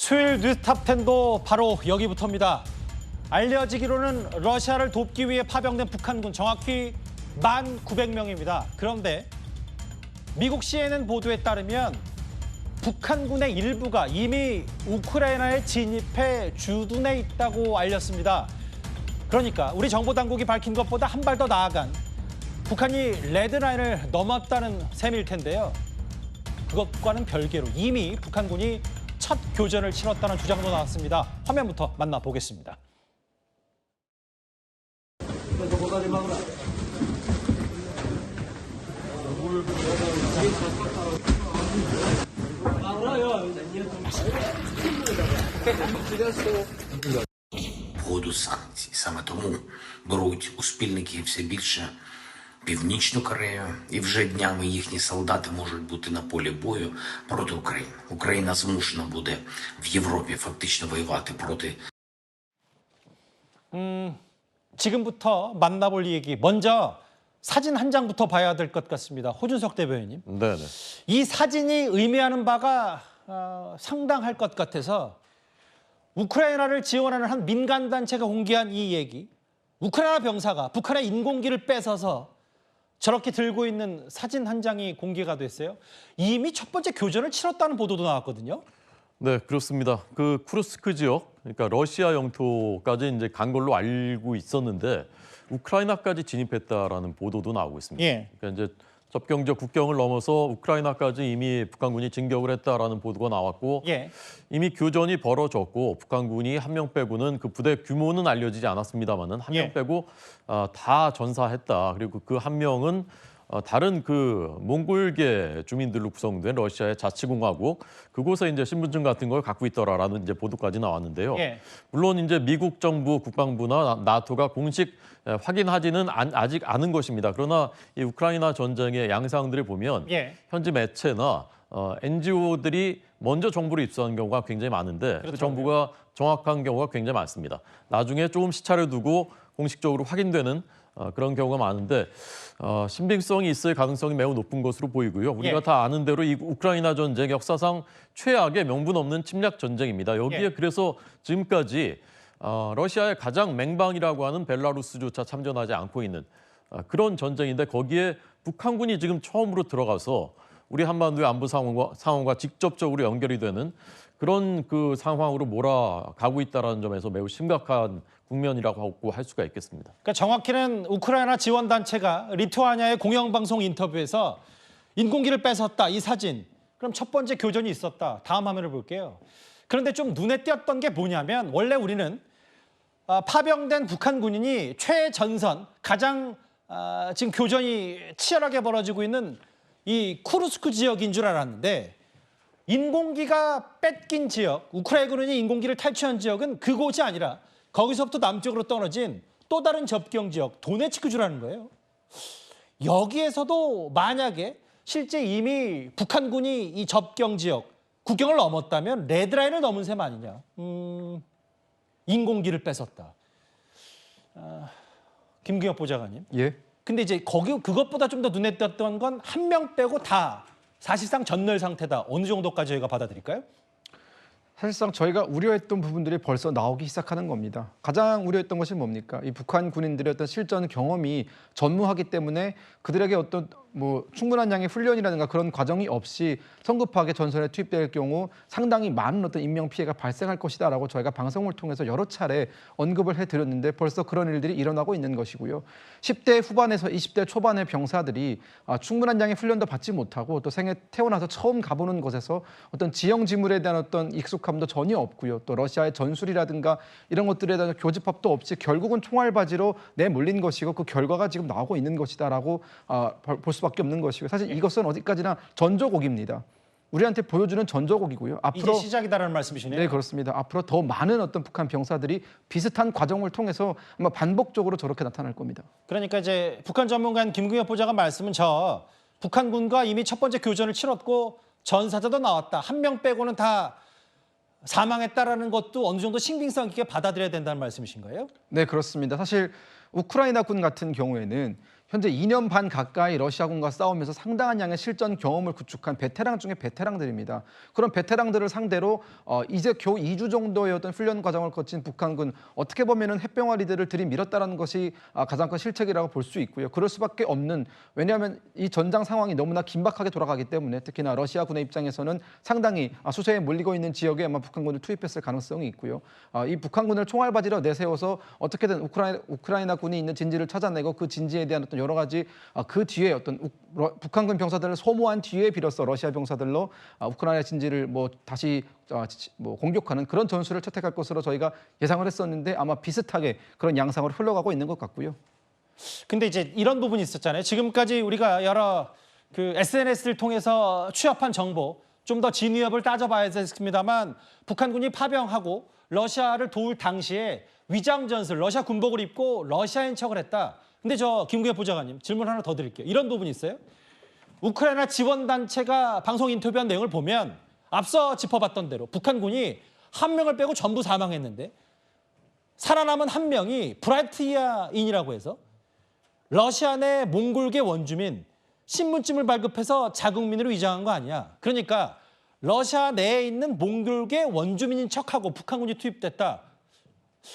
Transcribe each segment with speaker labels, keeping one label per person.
Speaker 1: 수요일 뉴스탑10도 바로 여기부터입니다. 알려지기로는 러시아를 돕기 위해 파병된 북한군 정확히 1,900명입니다. 그런데 미국 CNN 보도에 따르면 북한군의 일부가 이미 우크라이나에 진입해 주둔해 있다고 알렸습니다. 그러니까 우리 정보당국이 밝힌 것보다 한 발 더 나아간 북한이 레드라인을 넘었다는 셈일 텐데요. 그것과는 별개로 이미 북한군이 첫 교전을 치렀다는 주장도 나왔습니다. 화면부터 만나보겠습니다.
Speaker 2: Вводу санкцій. Саме тому беруть у спільники все більше Північну Корею, і вже днями їхні солдати можуть бути на полі бою проти України. Україна змушена буде в Європі фактично воювати проти.
Speaker 1: 지금부터 만나볼 얘기, 먼저 사진 한 장부터 봐야 될 것 같습니다. 호준석 대변인님.
Speaker 3: 네네.
Speaker 1: 이 사진이 의미하는 바가 상당할 것 같아서 우크라이나를 지원하는 한 민간단체가 공개한 이 얘기, 우크라이나 병사가 북한의 인공기를 뺏어서 저렇게 들고 있는 사진 한 장이 공개가 됐어요. 이미 첫 번째 교전을 치렀다는 보도도 나왔거든요.
Speaker 3: 네, 그렇습니다. 그 쿠르스크 지역, 그러니까 러시아 영토까지 이제 간 걸로 알고 있었는데 우크라이나까지 진입했다라는 보도도 나오고 있습니다.
Speaker 1: 예.
Speaker 3: 그러니까 이제 접경 지역 국경을 넘어서 우크라이나까지 이미 북한군이 진격을 했다라는 보도가 나왔고
Speaker 1: 예.
Speaker 3: 이미 교전이 벌어졌고 북한군이 한 명 빼고는 그 부대 규모는 알려지지 않았습니다만은 한 명
Speaker 1: 예.
Speaker 3: 빼고 다 전사했다. 그리고 그 한 명은 다른 그 몽골계 주민들로 구성된 러시아의 자치공화국 그곳에 이제 신분증 같은 걸 갖고 있더라라는 이제 보도까지 나왔는데요.
Speaker 1: 예.
Speaker 3: 물론 이제 미국 정부 국방부나 나토가 공식 확인하지는 아직 않은 것입니다. 그러나 이 우크라이나 전쟁의 양상들을 보면
Speaker 1: 예.
Speaker 3: 현지 매체나 NGO들이 먼저 정보를 입수하는 경우가 굉장히 많은데 그 정보가 정확한 경우가 굉장히 많습니다. 나중에 조금 시차를 두고 공식적으로 확인되는 그런 경우가 많은데 신빙성이 있을 가능성이 매우 높은 것으로 보이고요. 우리가
Speaker 1: 예.
Speaker 3: 다 아는 대로 이 우크라이나 전쟁 역사상 최악의 명분 없는 침략 전쟁입니다. 여기에
Speaker 1: 예.
Speaker 3: 그래서 지금까지 러시아의 가장 맹방이라고 하는 벨라루스조차 참전하지 않고 있는 그런 전쟁인데 거기에 북한군이 지금 처음으로 들어가서 우리 한반도의 안보 상황과 직접적으로 연결이 되는 그런 그 상황으로 몰아가고 있다는 점에서 매우 심각한 국면이라고 할 수가 있겠습니다.
Speaker 1: 그러니까 정확히는 우크라이나 지원단체가 리투아니아의 공영방송 인터뷰에서 인공기를 뺏었다, 이 사진. 그럼 첫 번째 교전이 있었다. 다음 화면을 볼게요. 그런데 좀 눈에 띄었던 게 뭐냐면 원래 우리는 파병된 북한 군인이 최전선, 가장 지금 교전이 치열하게 벌어지고 있는 이 쿠르스크 지역인 줄 알았는데 인공기가 뺏긴 지역, 우크라이나군이 인공기를 탈취한 지역은 그곳이 아니라 거기서부터 남쪽으로 떨어진 또 다른 접경 지역, 도네츠크주라는 거예요. 여기에서도 만약에 실제 이미 북한군이 이 접경 지역, 국경을 넘었다면 레드라인을 넘은 셈 아니냐. 인공기를 뺏었다. 김규혁 보좌관님.
Speaker 4: 예.
Speaker 1: 근데 이제 그것보다 좀 더 눈에 띄었던 건 한 명 빼고 다 사실상 전멸 상태다. 어느 정도까지 저희가 받아들일까요?
Speaker 4: 사실상 저희가 우려했던 부분들이 벌써 나오기 시작하는 겁니다. 가장 우려했던 것이 뭡니까? 이 북한 군인들의 어떤 실전 경험이 전무하기 때문에 그들에게 어떤 충분한 양의 훈련이라든가 그런 과정이 없이 성급하게 전선에 투입될 경우 상당히 많은 어떤 인명 피해가 발생할 것이다라고 저희가 방송을 통해서 여러 차례 언급을 해드렸는데 벌써 그런 일들이 일어나고 있는 것이고요. 10대 후반에서 20대 초반의 병사들이 충분한 양의 훈련도 받지 못하고 또 생애 태어나서 처음 가보는 곳에서 어떤 지형지물에 대한 어떤 익숙함도 전혀 없고요. 또 러시아의 전술이라든가 이런 것들에 대한 교집합도 없이 결국은 총알바지로 내몰린 것이고 그 결과가 지금 나오고 있는 것이다라고 볼 수밖에 없는 것이고 사실 이것은 어디까지나 전조곡입니다. 우리한테 보여주는 전조곡이고요. 앞으로
Speaker 1: 이제 시작이다라는 말씀이시네요.
Speaker 4: 네, 그렇습니다. 앞으로 더 많은 어떤 북한 병사들이 비슷한 과정을 통해서 아마 반복적으로 저렇게 나타날 겁니다.
Speaker 1: 그러니까 이제 북한 전문가인 김규혁 보좌관 말씀은 북한군과 이미 첫 번째 교전을 치렀고 전사자도 나왔다. 한 명 빼고는 다 사망했다라는 것도 어느 정도 신빙성 있게 받아들여야 된다는 말씀이신 거예요?
Speaker 4: 네, 그렇습니다. 사실 우크라이나군 같은 경우에는 현재 2년 반 가까이 러시아군과 싸우면서 상당한 양의 실전 경험을 구축한 베테랑 중에 베테랑들입니다. 그런 베테랑들을 상대로 이제 겨우 2주 정도의 어떤 훈련 과정을 거친 북한군, 어떻게 보면은 햇병아리들을 들이밀었다는 것이 가장 큰 실책이라고 볼 수 있고요. 그럴 수밖에 없는, 왜냐하면 이 전장 상황이 너무나 긴박하게 돌아가기 때문에 특히나 러시아군의 입장에서는 상당히 수세에 몰리고 있는 지역에 아마 북한군을 투입했을 가능성이 있고요. 이 북한군을 총알바지로 내세워서 어떻게든 우크라이나군이 있는 진지를 찾아내고 그 진지에 대한 어떤 여러 가지 그 뒤에 어떤 북한군 병사들을 소모한 뒤에 비로소 러시아 병사들로 우크라이나 진지를 다시 공격하는 그런 전술을 채택할 것으로 저희가 예상을 했었는데 아마 비슷하게 그런 양상으로 흘러가고 있는 것 같고요.
Speaker 1: 근데 이제 이런 부분이 있었잖아요. 지금까지 우리가 여러 그 SNS를 통해서 취합한 정보, 좀 더 진위업을 따져봐야 되겠습니다만 북한군이 파병하고 러시아를 도울 당시에 위장 전술, 러시아 군복을 입고 러시아인 척을 했다. 근데 저 김구혜 보좌관님 질문 하나 더 드릴게요. 이런 부분이 있어요. 우크라이나 지원단체가 방송 인터뷰한 내용을 보면 앞서 짚어봤던 대로 북한군이 한 명을 빼고 전부 사망했는데 살아남은 한 명이 브라티아인이라고 해서 러시아 내 몽골계 원주민 신분증을 발급해서 자국민으로 위장한 거 아니야. 그러니까 러시아 내에 있는 몽골계 원주민인 척하고 북한군이 투입됐다.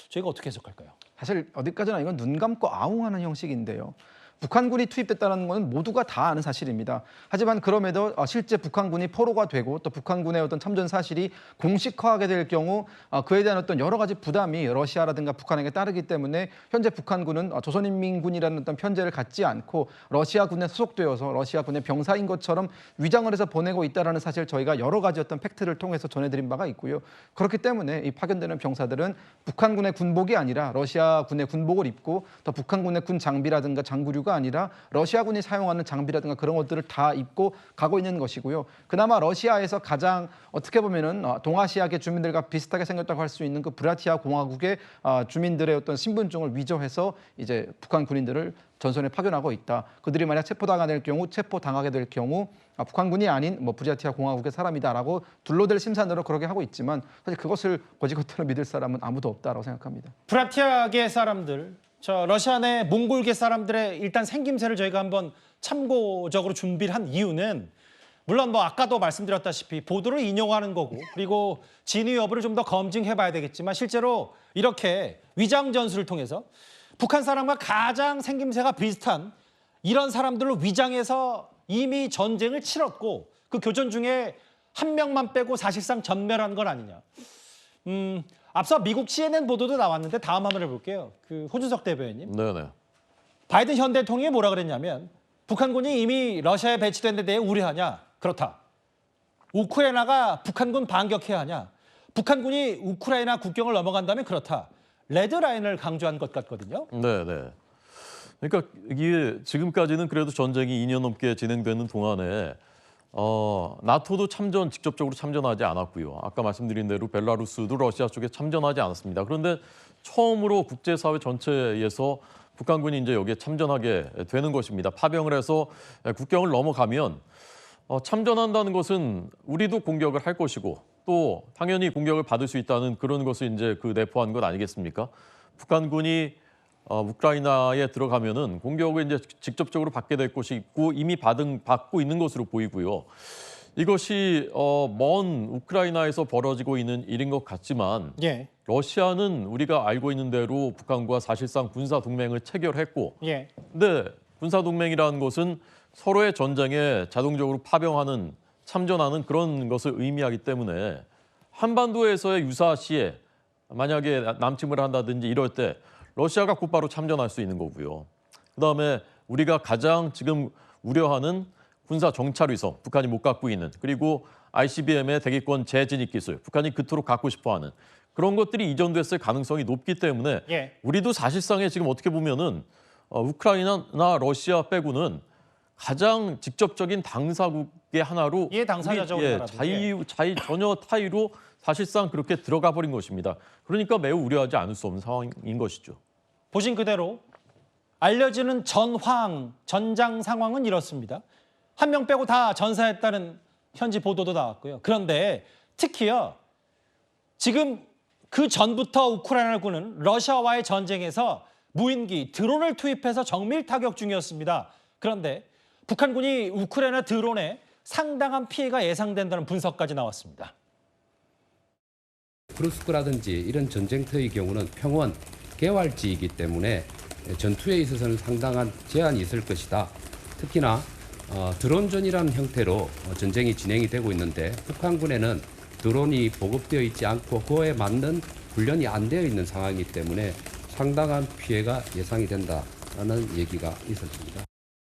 Speaker 1: 저희가 어떻게 해석할까요?
Speaker 4: 사실 어디까지나 이건 눈 감고 아웅하는 형식인데요. 북한군이 투입됐다는 것은 모두가 다 아는 사실입니다. 하지만 그럼에도 실제 북한군이 포로가 되고 또 북한군의 어떤 참전 사실이 공식화하게 될 경우 그에 대한 어떤 여러 가지 부담이 러시아라든가 북한에게 따르기 때문에 현재 북한군은 조선인민군이라는 어떤 편제를 갖지 않고 러시아군에 소속되어서 러시아군의 병사인 것처럼 위장을 해서 보내고 있다는 사실 저희가 여러 가지 어떤 팩트를 통해서 전해드린 바가 있고요. 그렇기 때문에 이 파견되는 병사들은 북한군의 군복이 아니라 러시아군의 군복을 입고 또 북한군의 군 장비라든가 장구류가 아니라 러시아군이 사용하는 장비라든가 그런 것들을 다 입고 가고 있는 것이고요. 그나마 러시아에서 가장 어떻게 보면은 동아시아계 주민들과 비슷하게 생겼다고 할 수 있는 그 브라티아 공화국의 주민들의 어떤 신분증을 위조해서 이제 북한 군인들을 전선에 파견하고 있다. 그들이 만약 체포당하게 될 경우 북한군이 아닌 브라티아 공화국의 사람이다라고 둘러댈 심산으로 그렇게 하고 있지만 사실 그것을 거지것대로 믿을 사람은 아무도 없다라고 생각합니다.
Speaker 1: 브라티아계 사람들, 저 러시아 내 몽골계 사람들의 일단 생김새를 저희가 한번 참고적으로 준비를 한 이유는 물론 아까도 말씀드렸다시피 보도를 인용하는 거고 그리고 진위 여부를 좀 더 검증해봐야 되겠지만 실제로 이렇게 위장 전술을 통해서 북한 사람과 가장 생김새가 비슷한 이런 사람들로 위장해서 이미 전쟁을 치렀고 그 교전 중에 한 명만 빼고 사실상 전멸한 건 아니냐. 앞서 미국 CNN 보도도 나왔는데 다음 한번 해볼게요. 그 호준석 대변인.
Speaker 3: 네네.
Speaker 1: 바이든 현 대통령이 뭐라 그랬냐면 북한군이 이미 레시아에 배치된 데 대해 우려하냐? 그렇다. 우크라이나가 북한군 반격해야 하냐? 북한군이 우크라이나 국경을 넘어간다면 그렇다. 레드라인을 강조한 것 같거든요.
Speaker 3: 네네. 그러니까 이게 지금까지는 그래도 전쟁이 2년 넘게 진행되는 동안에 나토도 직접적으로 참전하지 않았고요. 아까 말씀드린 대로 벨라루스도 러시아 쪽에 참전하지 않았습니다. 그런데 처음으로 국제사회 전체에서 북한군이 이제 여기에 참전하게 되는 것입니다. 파병을 해서 국경을 넘어가면 참전한다는 것은 우리도 공격을 할 것이고 또 당연히 공격을 받을 수 있다는 그런 것을 이제 내포한 것 아니겠습니까? 북한군이 우크라이나에 들어가면은 공격을 이제 직접적으로 받게 될 것이 있고 이미 받고 있는 것으로 보이고요. 이것이 먼 우크라이나에서 벌어지고 있는 일인 것 같지만
Speaker 1: 예.
Speaker 3: 러시아는 우리가 알고 있는 대로 북한과 사실상 군사 동맹을 체결했고,
Speaker 1: 예.
Speaker 3: 근데 군사 동맹이라는 것은 서로의 전쟁에 자동적으로 참전하는 그런 것을 의미하기 때문에 한반도에서의 유사시에 만약에 남침을 한다든지 이럴 때 러시아가 곧바로 참전할 수 있는 거고요. 그다음에 우리가 가장 지금 우려하는 군사 정찰 위성, 북한이 못 갖고 있는, 그리고 ICBM의 대기권 재진입 기술, 북한이 그토록 갖고 싶어하는 그런 것들이 이전됐을 가능성이 높기 때문에
Speaker 1: 예.
Speaker 3: 우리도 사실상에 지금 어떻게 보면은 우크라이나나 러시아 빼고는 가장 직접적인 당사국의 하나로
Speaker 1: 당사자죠.
Speaker 3: 전혀 타의로 사실상 그렇게 들어가 버린 것입니다. 그러니까 매우 우려하지 않을 수 없는 상황인 것이죠.
Speaker 1: 보신 그대로 알려지는 전장 상황은 이렇습니다. 한 명 빼고 다 전사했다는 현지 보도도 나왔고요. 그런데 특히요. 지금 그 전부터 우크라이나군은 러시아와의 전쟁에서 무인기, 드론을 투입해서 정밀 타격 중이었습니다. 그런데 북한군이 우크라이나 드론에 상당한 피해가 예상된다는 분석까지 나왔습니다.
Speaker 5: 크루스크라든지 이런 전쟁터의 경우는 평원, 개활지이기 때문에 전투에 있어서는 상당한 제한이 있을 것이다. 특히나 드론전이라는 형태로 전쟁이 진행이 되고 있는데 북한군에는 드론이 보급되어 있지 않고 그에 맞는 훈련이 안 되어 있는 상황이기 때문에 상당한 피해가 예상이 된다라는 얘기가 있었습니다.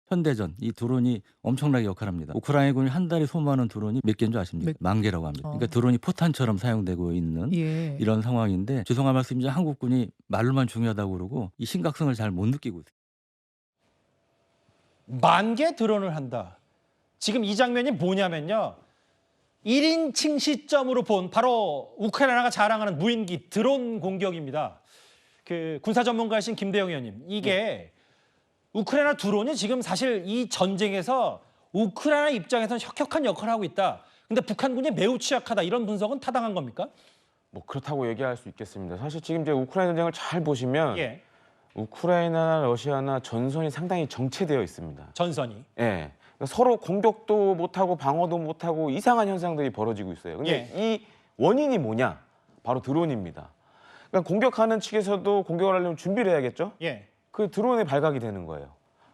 Speaker 6: 현대전 이 드론이 엄청나게 역할합니다. 우크라이나군이 한 달에 소모하는 드론이 몇 개인 줄 아십니까? 만 개라고 합니다. 그러니까 드론이 포탄처럼 사용되고 있는
Speaker 7: 예.
Speaker 6: 이런 상황인데 죄송한 말씀이지만 한국군이 말로만 중요하다고 그러고 이 심각성을 잘 못 느끼고 있어요.
Speaker 1: 10,000개 드론을 한다. 지금 이 장면이 뭐냐면요. 1인칭 시점으로 본 바로 우크라이나가 자랑하는 무인기 드론 공격입니다. 그 군사 전문가이신 김대영 의원님, 이게 우크라이나 드론이 지금 사실 이 전쟁에서 우크라이나 입장에서는 혁혁한 역할을 하고 있다. 근데 북한군이 매우 취약하다. 이런 분석은 타당한 겁니까?
Speaker 8: 뭐 그렇다고 얘기할 수 있겠습니다. 사실 지금 이제 우크라이나 전쟁을 잘 보시면
Speaker 1: 예,
Speaker 8: 우크라이나나 러시아나 전선이 상당히 정체되어 있습니다.
Speaker 1: 전선이.
Speaker 8: 예. 그러니까 서로 공격도 못하고 방어도 못하고 이상한 현상들이 벌어지고 있어요. 근데 이 원인이 뭐냐? 바로 드론입니다. 그러니까 공격하는 측에서도 공격을 하려면 준비를 해야겠죠?
Speaker 1: 예,
Speaker 8: 그 드론에 발각이 되는 거예요.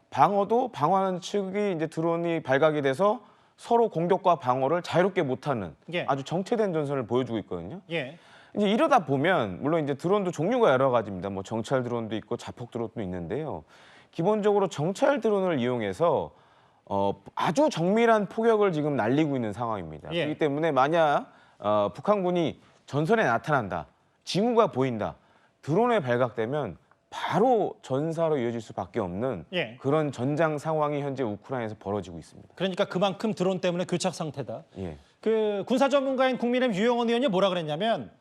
Speaker 8: 방어도 방어하는 측이 이제 드론이 발각이 돼서 서로 공격과 방어를 자유롭게 못하는
Speaker 1: 예.
Speaker 8: 아주 정체된 전선을 보여주고 있거든요.
Speaker 1: 예,
Speaker 8: 이제 이러다 보면 물론 이제 드론도 종류가 여러 가지입니다. 뭐 정찰 드론도 있고 자폭 드론도 있는데요. 기본적으로 정찰 드론을 이용해서 아주 정밀한 포격을 지금 날리고 있는 상황입니다.
Speaker 1: 예.
Speaker 8: 그렇기 때문에 만약 북한군이 전선에 나타난다, 징후가 보인다, 드론에 발각되면 바로 전사로 이어질 수밖에 없는
Speaker 1: 예.
Speaker 8: 그런 전장 상황이 현재 우크라이나에서 벌어지고 있습니다.
Speaker 1: 그러니까 그만큼 드론 때문에 교착 상태다.
Speaker 8: 예.
Speaker 1: 그 군사 전문가인 국민의힘 유영원 의원이 뭐라 그랬냐면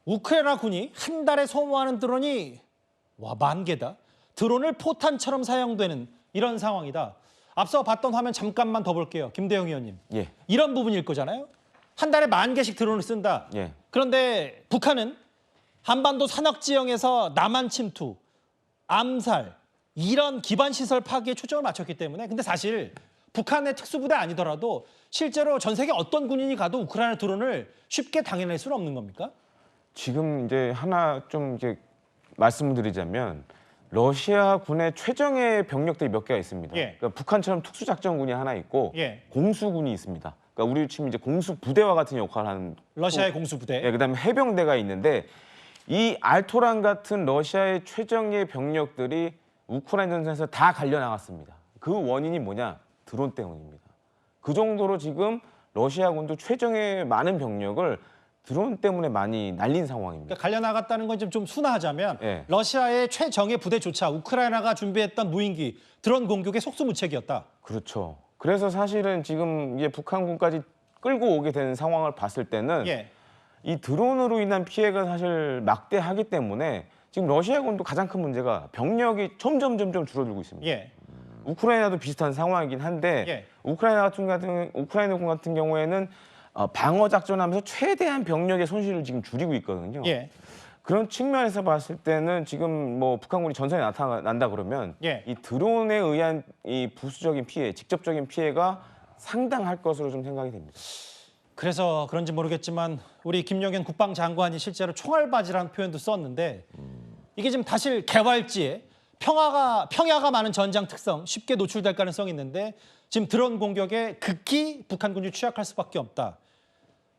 Speaker 1: 우크라이나 군이 한 달에 소모하는 드론이 10,000개다. 드론을 포탄처럼 사용되는 이런 상황이다. 앞서 봤던 화면 잠깐만 더 볼게요. 김대영 의원님.
Speaker 8: 예.
Speaker 1: 이런 부분일 거잖아요. 한 달에 10,000개씩 드론을 쓴다.
Speaker 8: 예.
Speaker 1: 그런데 북한은 한반도 산악 지형에서 남한 침투, 암살 이런 기반 시설 파기에 초점을 맞췄기 때문에 근데 사실 북한의 특수부대 아니더라도 실제로 전 세계 어떤 군인이 가도 우크라이나 드론을 쉽게 당해낼 수는 없는 겁니까?
Speaker 8: 지금 이제 하나 좀 이제 말씀을 드리자면 러시아 군의 최정예 병력들이 몇 개가 있습니다.
Speaker 1: 예.
Speaker 8: 그러니까 북한처럼 특수작전군이 하나 있고
Speaker 1: 예.
Speaker 8: 공수군이 있습니다. 그러니까 우리 치면 이제 공수부대와 같은 역할을 하는
Speaker 1: 러시아의 공수부대.
Speaker 8: 예, 그다음에 해병대가 있는데 이 알토란 같은 러시아의 최정예 병력들이 우크라이나 전선에서 다 갈려 나갔습니다. 그 원인이 뭐냐? 드론 때문입니다. 그 정도로 지금 러시아군도 최정예 많은 병력을 드론 때문에 많이 날린 상황입니다.
Speaker 1: 그러니까 갈려나갔다는 건 좀 순화하자면
Speaker 8: 예.
Speaker 1: 러시아의 최정예 부대조차 우크라이나가 준비했던 무인기 드론 공격의 속수무책이었다.
Speaker 8: 그렇죠. 그래서 사실은 지금 이게 북한군까지 끌고 오게 되는 상황을 봤을 때는
Speaker 1: 예.
Speaker 8: 이 드론으로 인한 피해가 사실 막대하기 때문에 지금 러시아군도 가장 큰 문제가 병력이 점점 줄어들고 있습니다.
Speaker 1: 예.
Speaker 8: 우크라이나도 비슷한 상황이긴 한데
Speaker 1: 예.
Speaker 8: 우크라이나군 같은 경우에는 방어 작전하면서 최대한 병력의 손실을 지금 줄이고 있거든요.
Speaker 1: 예.
Speaker 8: 그런 측면에서 봤을 때는 지금 뭐 북한군이 전선에 나타난다 그러면
Speaker 1: 예.
Speaker 8: 이 드론에 의한 이 부수적인 피해, 직접적인 피해가 상당할 것으로 좀 생각이 됩니다.
Speaker 1: 그래서 그런지 모르겠지만 우리 김영현 국방장관이 실제로 총알바지라는 표현도 썼는데 이게 지금 사실 개활지에 평야가 많은 전장 특성 쉽게 노출될 가능성이 있는데 지금 드론 공격에 극히 북한군이 취약할 수밖에 없다.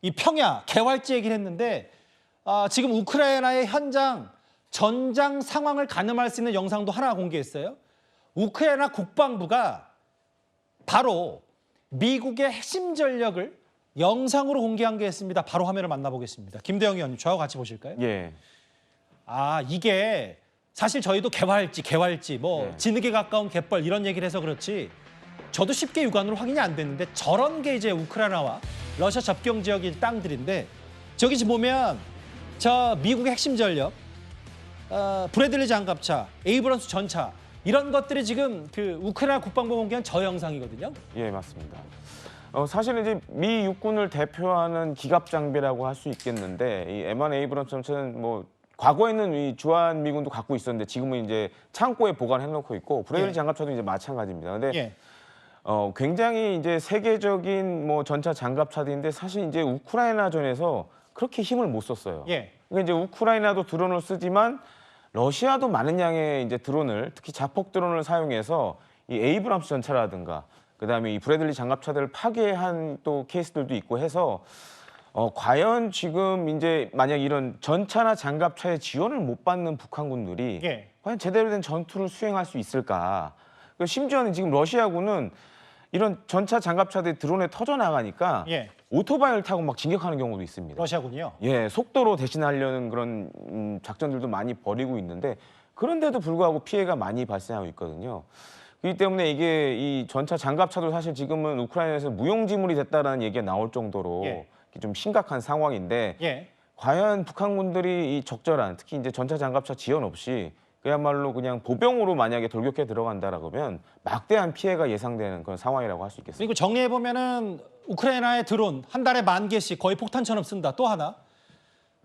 Speaker 1: 이 평야 개활지 얘기를 했는데 지금 우크라이나의 현장 전장 상황을 가늠할 수 있는 영상도 하나 공개했어요. 우크라이나 국방부가 바로 미국의 핵심 전력을 영상으로 공개한 게 있습니다. 바로 화면을 만나보겠습니다. 김대영 의원님 저하고 같이 보실까요?
Speaker 8: 예.
Speaker 1: 이게 사실 저희도 개활지 뭐
Speaker 8: 네.
Speaker 1: 진흙에 가까운 갯벌 이런 얘기를 해서 그렇지 저도 쉽게 육안으로 확인이 안 됐는데 저런 게 이제 우크라이나와 러시아 접경 지역인 땅들인데 저기 지금 보면 저 미국의 핵심 전력 브래들리 장갑차, 에이브런스 전차 이런 것들이 지금 그 우크라이나 국방부 공개한 저 영상이거든요.
Speaker 8: 예, 맞습니다. 사실은 이제 미 육군을 대표하는 기갑 장비라고 할 수 있겠는데 이 M1 에이브런스 전차는 뭐 과거에는 이 주한 미군도 갖고 있었는데 지금은 이제 창고에 보관해 놓고 있고 브래들리
Speaker 1: 예.
Speaker 8: 장갑차도 이제 마찬가지입니다. 근데
Speaker 1: 예.
Speaker 8: 굉장히 이제 세계적인 뭐 전차 장갑차들인데 사실 이제 우크라이나전에서 그렇게 힘을 못 썼어요.
Speaker 1: 예.
Speaker 8: 그러니까 이제 우크라이나도 드론을 쓰지만 러시아도 많은 양의 이제 드론을 특히 자폭 드론을 사용해서 이 에이브람스 전차라든가 그다음에 이 브래들리 장갑차들을 파괴한 또 케이스들도 있고 해서 과연 지금 이제 만약 이런 전차나 장갑차의 지원을 못 받는 북한군들이
Speaker 1: 예.
Speaker 8: 과연 제대로 된 전투를 수행할 수 있을까? 심지어는 지금 러시아군은 이런 전차 장갑차들이 드론에 터져 나가니까
Speaker 1: 예.
Speaker 8: 오토바이를 타고 막 진격하는 경우도 있습니다.
Speaker 1: 러시아군요.
Speaker 8: 예, 속도로 대신하려는 그런 작전들도 많이 벌이고 있는데 그런데도 불구하고 피해가 많이 발생하고 있거든요. 그렇기 때문에 이게 이 전차 장갑차도 사실 지금은 우크라이나에서 무용지물이 됐다라는 얘기가 나올 정도로
Speaker 1: 예.
Speaker 8: 좀 심각한 상황인데
Speaker 1: 예.
Speaker 8: 과연 북한군들이 이 적절한 특히 이제 전차 장갑차 지원 없이 그야말로 그냥 보병으로 만약에 돌격해 들어간다라고 하면 막대한 피해가 예상되는 그런 상황이라고 할 수 있겠습니다.
Speaker 1: 그리고 정리해 보면은 우크라이나의 드론 한 달에 10,000개씩 거의 폭탄처럼 쓴다. 또 하나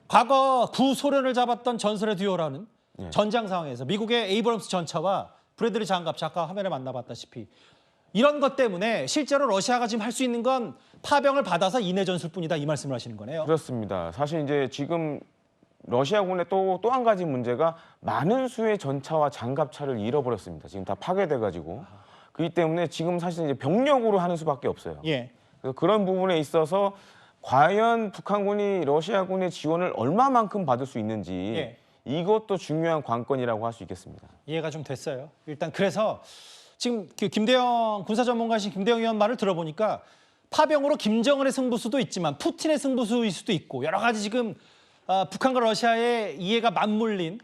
Speaker 1: 과거 구소련을 잡았던 전설의 듀오라는 전장 상황에서 미국의 에이브럼스 전차와 브래들리 장갑차 아까 화면에 만나봤다시피 이런 것 때문에 실제로 러시아가 지금 할 수 있는 건 파병을 받아서 인해 전술뿐이다 이 말씀을 하시는 거네요.
Speaker 8: 그렇습니다. 사실 이제 지금 러시아군의 또 한 가지 문제가 많은 수의 전차와 장갑차를 잃어버렸습니다. 지금 다 파괴돼가지고 그렇기 때문에 지금 사실 이제 병력으로 하는 수밖에 없어요.
Speaker 1: 예.
Speaker 8: 그래서 그런 부분에 있어서 과연 북한군이 러시아군의 지원을 얼마만큼 받을 수 있는지
Speaker 1: 예.
Speaker 8: 이것도 중요한 관건이라고 할 수 있겠습니다.
Speaker 1: 이해가 좀 됐어요. 일단 그래서 지금 그 김대영 군사 전문가신 김대영 의원 말을 들어보니까 파병으로 김정은의 승부수도 있지만 푸틴의 승부수일 수도 있고 여러 가지 지금 북한과 러시아의 이해가 맞물린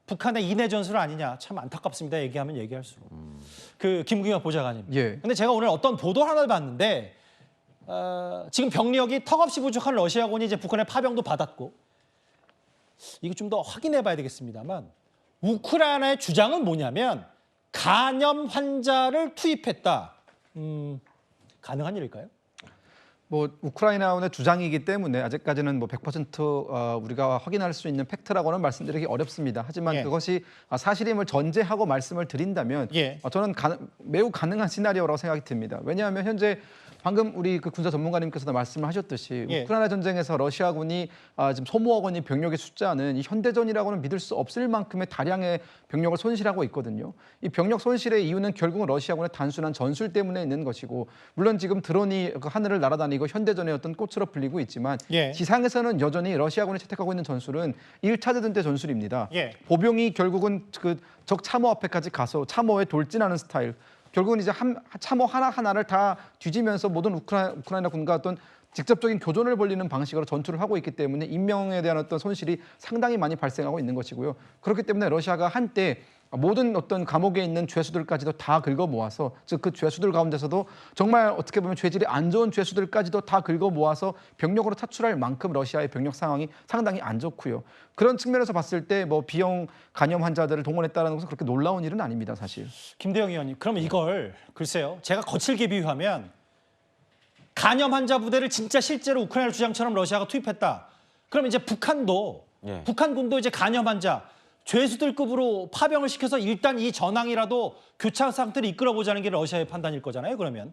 Speaker 1: 북한의 인해 전술 아니냐 참 안타깝습니다. 얘기하면 얘기할수록. 그 김국영 보좌관님.
Speaker 4: 예.
Speaker 1: 근데 제가 오늘 어떤 보도 하나를 봤는데 지금 병력이 턱없이 부족한 러시아군이 이제 북한의 파병도 받았고 이거 좀 더 확인해 봐야 되겠습니다만 우크라이나의 주장은 뭐냐면 간염 환자를 투입했다. 가능한 일일까요?
Speaker 4: 뭐 우크라이나군의 주장이기 때문에 아직까지는 뭐 100% 우리가 확인할 수 있는 팩트라고는 말씀드리기 어렵습니다. 하지만
Speaker 1: 예.
Speaker 4: 그것이 사실임을 전제하고 말씀을 드린다면
Speaker 1: 예.
Speaker 4: 저는 매우 가능한 시나리오라고 생각이 듭니다. 왜냐하면 현재 방금 우리 그 군사 전문가님께서도 말씀을 하셨듯이
Speaker 1: 예.
Speaker 4: 우크라이나 전쟁에서 러시아군이 지금 소모하고 있는 병력의 숫자는 이 현대전이라고는 믿을 수 없을 만큼의 다량의 병력을 손실하고 있거든요. 이 병력 손실의 이유는 결국은 러시아군의 단순한 전술 때문에 있는 것이고 물론 지금 드론이 그 하늘을 날아다니고 현대전의 어떤 꽃으로 불리고 있지만
Speaker 1: 예.
Speaker 4: 지상에서는 여전히 러시아군이 채택하고 있는 전술은 1차 대전 때 전술입니다.
Speaker 1: 예.
Speaker 4: 보병이 결국은 그 적 참호 앞에까지 가서 참호에 돌진하는 스타일. 결국은 이제 참호 하나하나를 다 뒤지면서 모든 우크라이나 군과 어떤 직접적인 교전을 벌이는 방식으로 전투를 하고 있기 때문에 인명에 대한 어떤 손실이 상당히 많이 발생하고 있는 것이고요. 그렇기 때문에 러시아가 한때 모든 어떤 감옥에 있는 죄수들까지도 다 긁어 모아서 즉 그 죄수들 가운데서도 정말 어떻게 보면 죄질이 안 좋은 죄수들까지도 다 긁어 모아서 병력으로 차출할 만큼 러시아의 병력 상황이 상당히 안 좋고요. 그런 측면에서 봤을 때 뭐 비형 간염 환자들을 동원했다는 것은 그렇게 놀라운 일은 아닙니다, 사실.
Speaker 1: 김대영 의원님, 그러면 이걸 글쎄요. 제가 거칠게 비유하면 간염 환자 부대를 진짜 실제로 우크라이나 주장처럼 러시아가 투입했다. 그럼 이제 북한도
Speaker 8: 예.
Speaker 1: 북한군도 이제 간염 환자 죄수들급으로 파병을 시켜서 일단 이 전황이라도 교착 상태를 이끌어보자는 게 러시아의 판단일 거잖아요. 그러면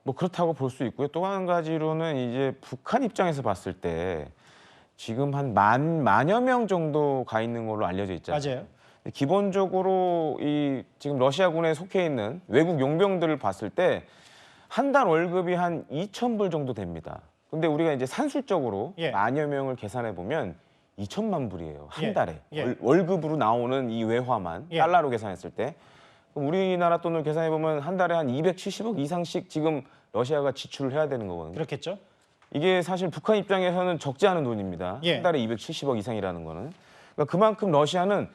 Speaker 8: 뭐 그렇다고 볼 수 있고요. 또 한 가지로는 이제 북한 입장에서 봤을 때 지금 한 만여 명 정도 가 있는 걸로 알려져 있잖아요.
Speaker 1: 맞아요.
Speaker 8: 기본적으로 이 지금 러시아군에 속해 있는 외국 용병들을 봤을 때 한 달 월급이 한 2,000불 정도 됩니다. 근데 우리가 이제 산술적으로
Speaker 1: 예.
Speaker 8: 만여 명을 계산해 보면 2천만 불이에요. 한
Speaker 1: 예.
Speaker 8: 달에.
Speaker 1: 예.
Speaker 8: 월급으로 나오는 이 외화만
Speaker 1: 예.
Speaker 8: 달러로 계산했을 때 그럼 우리나라 돈을 계산해 보면 한 달에 한 270억 이상씩 지금 러시아가 지출을 해야 되는 거거든요.
Speaker 1: 그렇겠죠.
Speaker 8: 이게 사실 북한 입장에서는 적지 않은 돈입니다.
Speaker 1: 예.
Speaker 8: 한 달에 270억 이상이라는 거는. 그러니까 그만큼 러시아는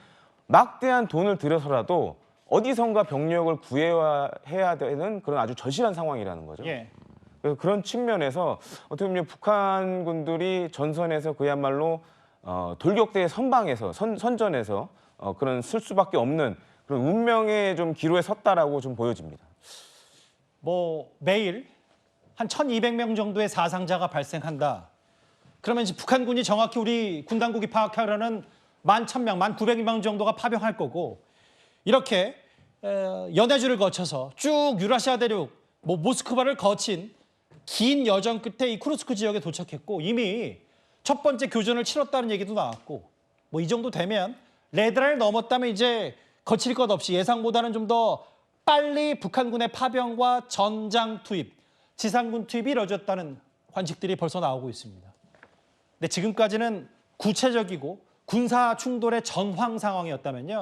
Speaker 8: 막대한 돈을 들여서라도 어디선가 병력을 구해야 되는 그런 아주 절실한 상황이라는 거죠.
Speaker 1: 예.
Speaker 8: 그래서 그런 측면에서 어떻게 보면 북한군들이 전선에서 그야말로 돌격대의 선방에서 선전에서 그런 쓸 수밖에 없는 그런 운명의 좀 기로에 섰다라고 좀 보여집니다.
Speaker 1: 뭐 매일 한 1,200명 정도의 사상자가 발생한다. 그러면 이제 북한군이 정확히 우리 군 당국이 파악하려는 11,000명, 1900명 정도가 파병할 거고 이렇게 연해주를 거쳐서 쭉 유라시아 대륙, 모스크바를 거친 긴 여정 끝에 이 쿠르스크 지역에 도착했고 이미 첫 번째 교전을 치렀다는 얘기도 나왔고 뭐 이 정도 되면 레드라인을 넘었다면 이제 거칠 것 없이 예상보다는 좀 더 빨리 북한군의 파병과 전장 투입, 지상군 투입이 이뤄졌다는 관측들이 벌써 나오고 있습니다. 근데 지금까지는 구체적이고 군사 충돌의 전황 상황이었다면요.